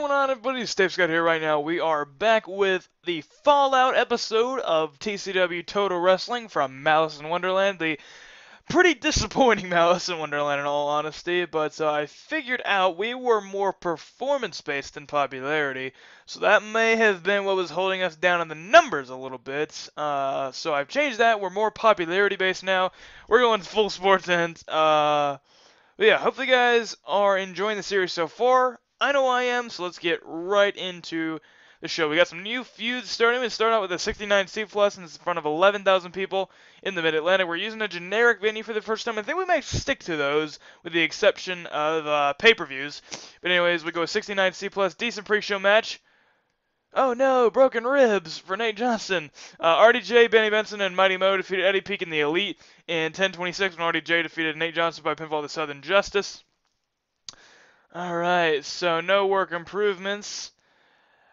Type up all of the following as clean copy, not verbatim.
going on, everybody? Steve Scott here right now. We are back with the Fallout episode of TCW Total Wrestling from Malice in Wonderland. The pretty disappointing Malice in Wonderland, in all honesty, but I figured out we were more performance-based than popularity, so that may have been what was holding us down in the numbers a little bit. So I've changed that. We're more popularity-based now. We're going full sports end. But yeah, hopefully you guys are enjoying the series so far. I know I am, so let's get right into the show. We got some new feuds starting. We start out with a 69 seat plus in front of 11,000 people in the Mid-Atlantic. We're using a generic venue for the first time. I think we might stick to those, with the exception of pay-per-views. But anyways, we go with 69 seat plus, decent pre-show match. Oh no, broken ribs for Nate Johnson. RDJ, Benny Benson, and Mighty Mo defeated Eddie Peak in the Elite in 10:26 when RDJ defeated Nate Johnson by pinfall to Southern Justice. Alright, so no work improvements.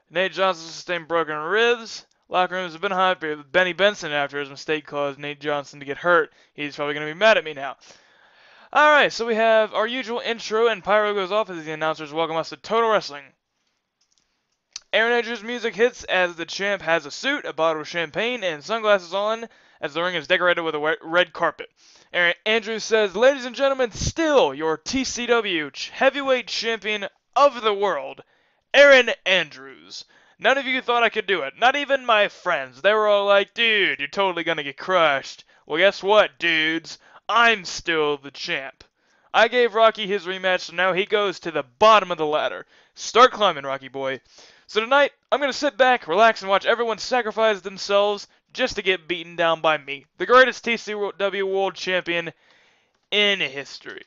Nate Johnson sustained broken ribs. Locker rooms have been hot, but Benny Benson, after his mistake, caused Nate Johnson to get hurt. He's probably going to be mad at me now. Alright, so we have our usual intro, and Pyro goes off as the announcers welcome us to Total Wrestling. Aaron Andrews' music hits as the champ has a suit, a bottle of champagne, and sunglasses on as the ring is decorated with a red carpet. Aaron Andrews says, "Ladies and gentlemen, still your TCW heavyweight champion of the world, Aaron Andrews." None of you thought I could do it. Not even my friends. They were all like, "Dude, you're totally gonna get crushed." Well, guess what, dudes? I'm still the champ. I gave Rocky his rematch, so now he goes to the bottom of the ladder. Start climbing, Rocky boy. So tonight, I'm going to sit back, relax, and watch everyone sacrifice themselves just to get beaten down by me, the greatest TCW World Champion in history.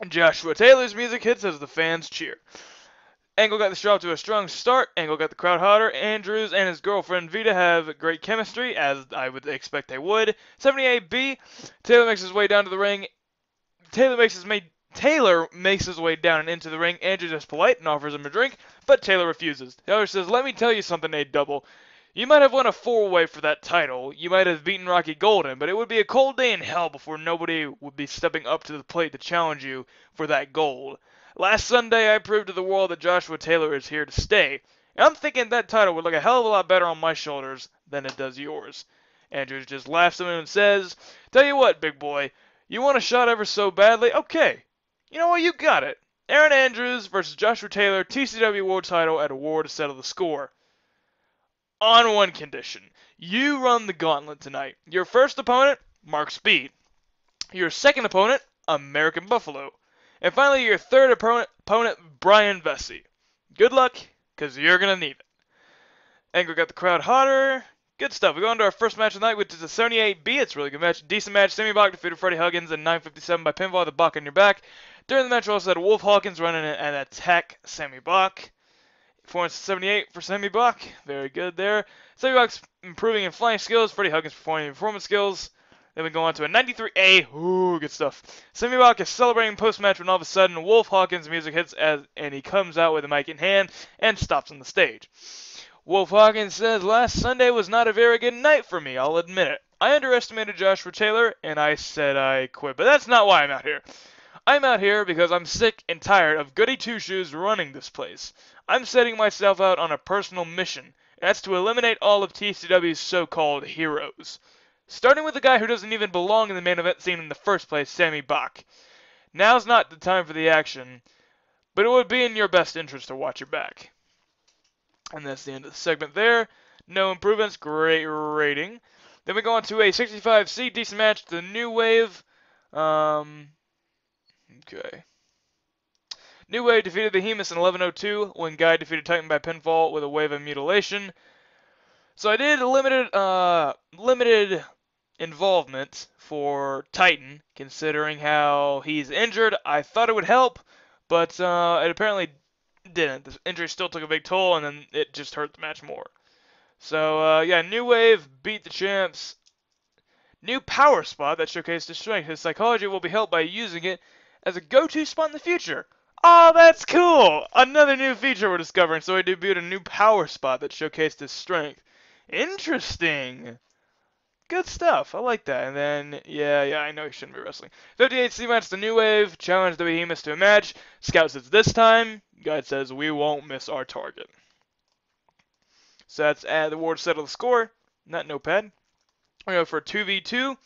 Joshua Taylor's music hits as the fans cheer. Angle got the show off to a strong start. Angle got the crowd hotter. Andrews and his girlfriend Vita have great chemistry, as I would expect they would. 78B, Taylor makes his way down to the ring. Taylor makes his way down and into the ring. Andrews is polite and offers him a drink, but Taylor refuses. Taylor says, "Let me tell you something, A-Double. You might have won a four-way for that title. You might have beaten Rocky Golden, but it would be a cold day in hell before nobody would be stepping up to the plate to challenge you for that gold. Last Sunday, I proved to the world that Joshua Taylor is here to stay. And I'm thinking that title would look a hell of a lot better on my shoulders than it does yours." Andrews just laughs at him and says, "Tell you what, big boy, you want a shot ever so badly? Okay. You know what? You got it. Aaron Andrews versus Joshua Taylor, TCW World Title at a war to settle the score. On one condition. You run the gauntlet tonight. Your first opponent, Mark Speed. Your second opponent, American Buffalo. And finally, your third opponent, Brian Vesey. Good luck, because you're going to need it." Angle got the crowd hotter. Good stuff. We go on to our first match of the night, which is a 78B. It's a really good match. Decent match. Sammy Bach defeated Freddie Huggins in 9:57 by pinfall with a Bach on your back. During the match, we also had Wolf Hawkins running and attack Sammy Bach. 478 for Sammy Bach. Very good there. Sammy Bach's improving in flying skills. Freddie Huggins performing in performance skills. Then we go on to a 93A. Ooh, good stuff. Sammy Bach is celebrating post-match when all of a sudden Wolf Hawkins' music hits and he comes out with a mic in hand and stops on the stage. Wolf Hawkins says, "Last Sunday was not a very good night for me, I'll admit it. I underestimated Joshua Taylor, and I said I quit. But that's not why I'm out here. I'm out here because I'm sick and tired of Goody Two-Shoes running this place. I'm setting myself out on a personal mission, and that's to eliminate all of TCW's so-called heroes. Starting with the guy who doesn't even belong in the main event scene in the first place, Sammy Bach. Now's not the time for the action, but it would be in your best interest to watch your back." And that's the end of the segment there. No improvements. Great rating. Then we go on to a 65C. Decent match. The New Wave. Okay. New Wave defeated the Behemoths in 11:02 when Guy defeated Titan by pinfall with a wave of mutilation. So I did limited involvement for Titan, considering how he's injured. I thought it would help, but it apparently didn't. The injury still took a big toll, and then it just hurt the match more. So, yeah, New Wave beat the champs. New power spot that showcased his strength. His psychology will be helped by using it as a go-to spot in the future. Oh, that's cool! Another new feature we're discovering. So he debuted a new power spot that showcased his strength. Interesting. Good stuff. I like that. And then, yeah, I know he shouldn't be wrestling. 58C match, the New Wave. Challenge the Behemoths to a match. Scout says this time. Guide says we won't miss our target. So that's the Ward settle the score. Not notepad. We go for a 2v2.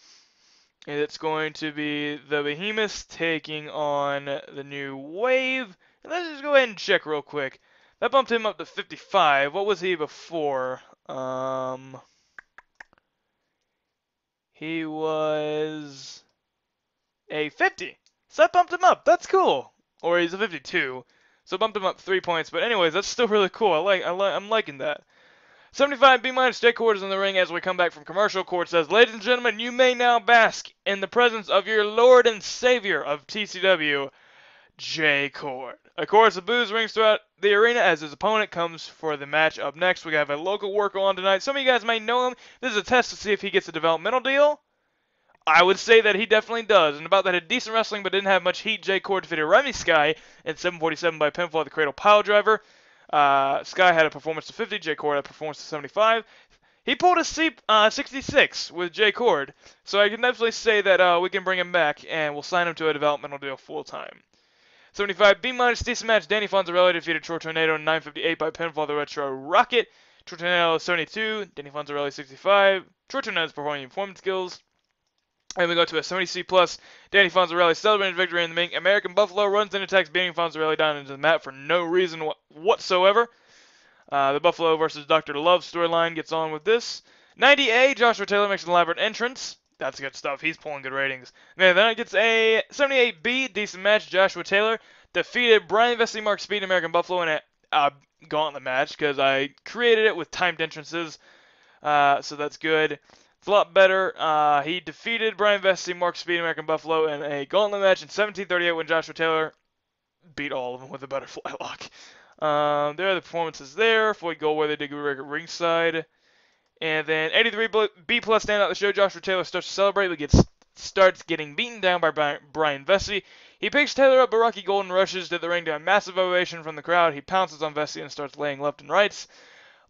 And it's going to be the Behemoths taking on the New Wave. And let's just go ahead and check real quick. That bumped him up to 55. What was he before? He was a 50. So that bumped him up. That's cool. Or he's a 52. So it bumped him up 3 points. But anyways, that's still really cool. I'm liking that. 75 B minus J Cord is in the ring as we come back from commercial. Cord says, "Ladies and gentlemen, you may now bask in the presence of your Lord and Savior of TCW, J Cord." Of course, the booze rings throughout the arena as his opponent comes for the match up next. We have a local worker on tonight. Some of you guys may know him. This is a test to see if he gets a developmental deal. I would say that he definitely does. And about that, had decent wrestling but didn't have much heat. J Cord defeated Remy Sky in 747 by pinfall at the Cradle Pile Driver. Sky had a performance of 50. J Cord had a performance of 75. He pulled a 66 with J Cord. So I can definitely say that we can bring him back and we'll sign him to a developmental deal full time. 75 B minus decent match. Danny Fonzarelli defeated Short Tornado in 958 by pinfall the Retro Rocket. Short Tornado 72. Danny Fonzarelli 65. Short Tornado's performing performance skills. And we go to a 70C plus. Danny Fonzarelli celebrating victory in the ring. American Buffalo runs and attacks Danny Fonzarelli down into the mat for no reason whatsoever. The Buffalo versus Dr. Love storyline gets on with this. 90A, Joshua Taylor makes an elaborate entrance. That's good stuff. He's pulling good ratings. Man, then it gets a 78B, decent match. Joshua Taylor defeated Brian Vesey, Mark Speed, and American Buffalo in a gauntlet match because I created it with timed entrances. So that's good. It's a lot better. He defeated Brian Vesey, Mark Speed, American Buffalo in a gauntlet match in 1738 when Joshua Taylor beat all of them with a butterfly lock. There are the performances there. Floyd Goldweather did good work at ringside. And then 83 B plus standout the show. Joshua Taylor starts to celebrate, but starts getting beaten down by Brian Vesey. He picks Taylor up, but Rocky Golden rushes to the ring to a massive ovation from the crowd. He pounces on Vesey and starts laying lefts and rights,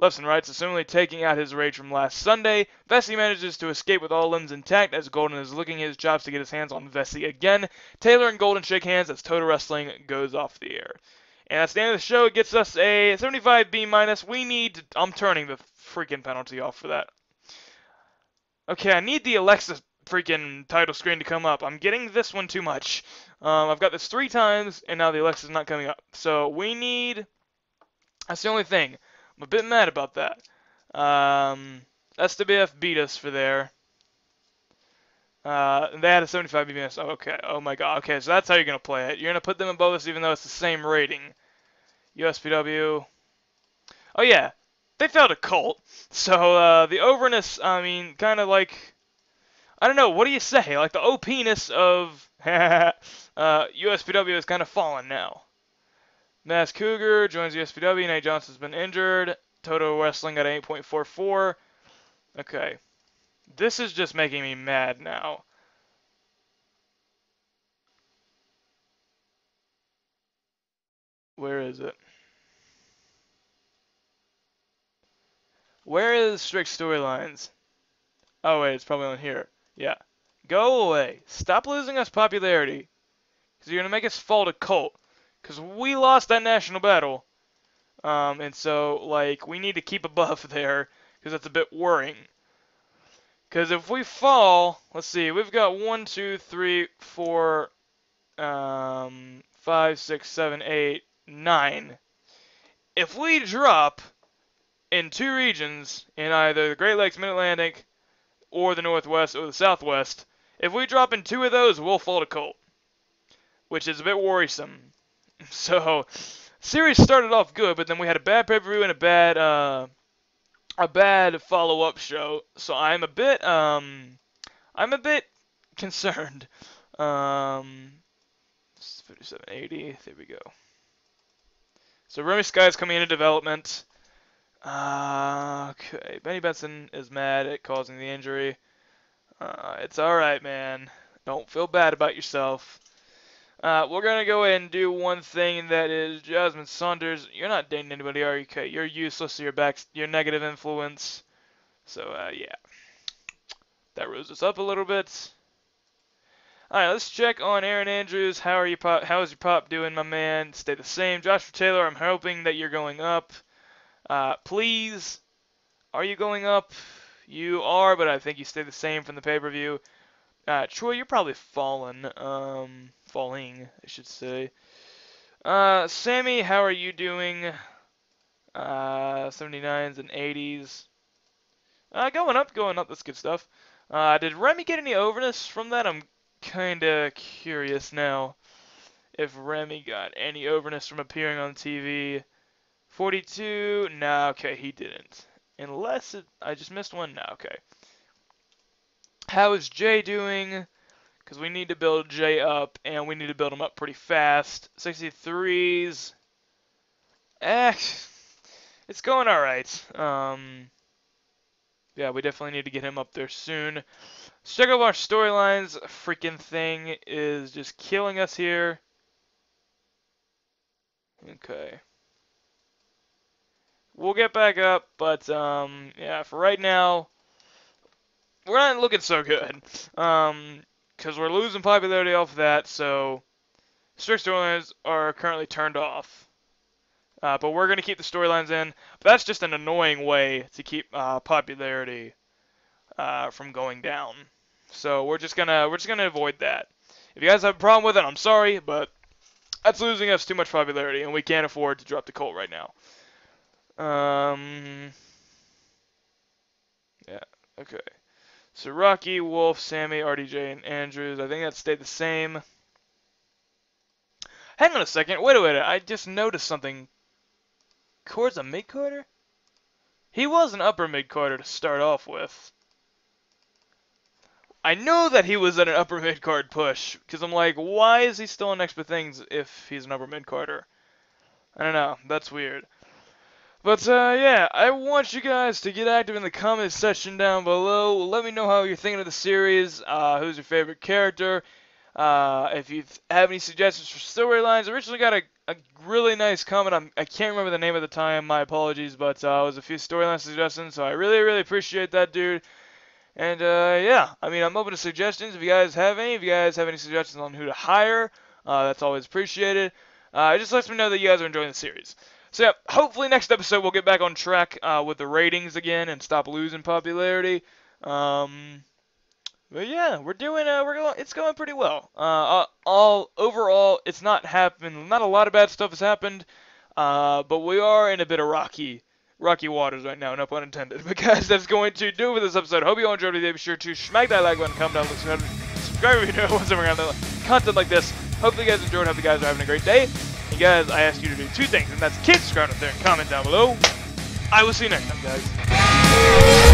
assumingly taking out his rage from last Sunday. Vesey manages to escape with all limbs intact as Golden is licking his chops to get his hands on Vesey again. Taylor and Golden shake hands as Total Wrestling goes off the air. And that's the end of the show. It gets us a 75 B minus. I'm turning the freaking penalty off for that. Okay, I need the Alexa freaking title screen to come up. I'm getting this one too much. I've got this 3 times, and now the Alexa's not coming up. So we need... That's the only thing. I'm a bit mad about that. SWF beat us for there. They had a 75 BBS. Oh, okay. Oh my god. Okay, so that's how you're going to play it. You're going to put them above us even though it's the same rating. USPW. Oh yeah. They failed a cult. So, the overness, I mean, kind of like... I don't know, what do you say? Like, the OP-ness of USPW has kind of fallen now. Mass Cougar joins USPW. Nate Johnson's been injured. Total Wrestling got an 8.44. Okay. This is just making me mad now. Where is it? Where is strict storylines? Oh wait, it's probably on here. Yeah. Go away. Stop losing us popularity. Because you're going to make us fall to cult. Because we lost that national battle. And so, like, we need to keep above there. Because that's a bit worrying. Because if we fall, let's see, we've got 1, 2, 3, 4, 5, 6, 7, 8, 9. If we drop in 2 regions, in either the Great Lakes, Mid-Atlantic, or the Northwest, or the Southwest, if we drop in 2 of those, we'll fall to cult. Which is a bit worrisome. So, series started off good, but then we had a bad pay-per-view and a bad follow-up show. So I'm a bit concerned. 5780, there we go. So Remy Sky is coming into development. Okay, Benny Benson is mad at causing the injury. It's alright, man. Don't feel bad about yourself. We're going to go ahead and do one thing that is Jasmine Saunders. You're not dating anybody, are you? Okay, you're useless. You're negative influence. So, yeah. That rose us up a little bit. Alright, let's check on Aaron Andrews. How is your pop doing, my man? Stay the same. Joshua Taylor, I'm hoping that you're going up. Please, are you going up? You are, but I think you stay the same from the pay-per-view. Troy, you're probably falling, I should say. Sammy, how are you doing? 79s and 80s. Going up, that's good stuff. Did Remy get any overness from that? I'm kinda curious now if Remy got any overness from appearing on TV. 42, no, okay, he didn't. Unless I just missed one, no, okay. How is Jay doing? Because we need to build Jay up, and we need to build him up pretty fast. 63s. It's going alright. Yeah, we definitely need to get him up there soon. Let's check out our storylines. Freaking thing is just killing us here. Okay. We'll get back up, but, yeah, for right now, we're not looking so good. Because we're losing popularity off of that, so strict storylines are currently turned off. But we're going to keep the storylines in. But that's just an annoying way to keep popularity from going down. So we're just gonna avoid that. If you guys have a problem with it, I'm sorry, but that's losing us too much popularity, and we can't afford to drop the Colt right now. Yeah, okay. So Rocky, Wolf, Sammy, RDJ, and Andrews. I think that stayed the same. Hang on a second. Wait a minute. I just noticed something. Cord's a mid-carder? He was an upper mid-carder to start off with. I know that he was at an upper mid-card push, because I'm like, why is he still in Extra Things if he's an upper mid-carder? I don't know. That's weird. But, yeah, I want you guys to get active in the comment section down below. Let me know how you're thinking of the series, who's your favorite character, if you have any suggestions for storylines. I originally got a really nice comment. I can't remember the name at the time, my apologies, but it was a few storyline suggestions, so I really, really appreciate that, dude. And, yeah, I mean, I'm open to suggestions if you guys have any. If you guys have any suggestions on who to hire, that's always appreciated. It just lets me know that you guys are enjoying the series. So yeah, hopefully next episode we'll get back on track with the ratings again and stop losing popularity. But yeah, it's going pretty well. Overall, it's not happened. Not a lot of bad stuff has happened, but we are in a bit of rocky waters right now, no pun intended. But guys, that's going to do it for this episode. Hope you all enjoyed it. Be sure to smack that like button, comment down, subscribe if you know what's around content like this. Hopefully you guys enjoyed. Hope you guys are having a great day. And guys, I ask you to do two things, and that's subscribe up there and comment down below. I will see you next time, guys.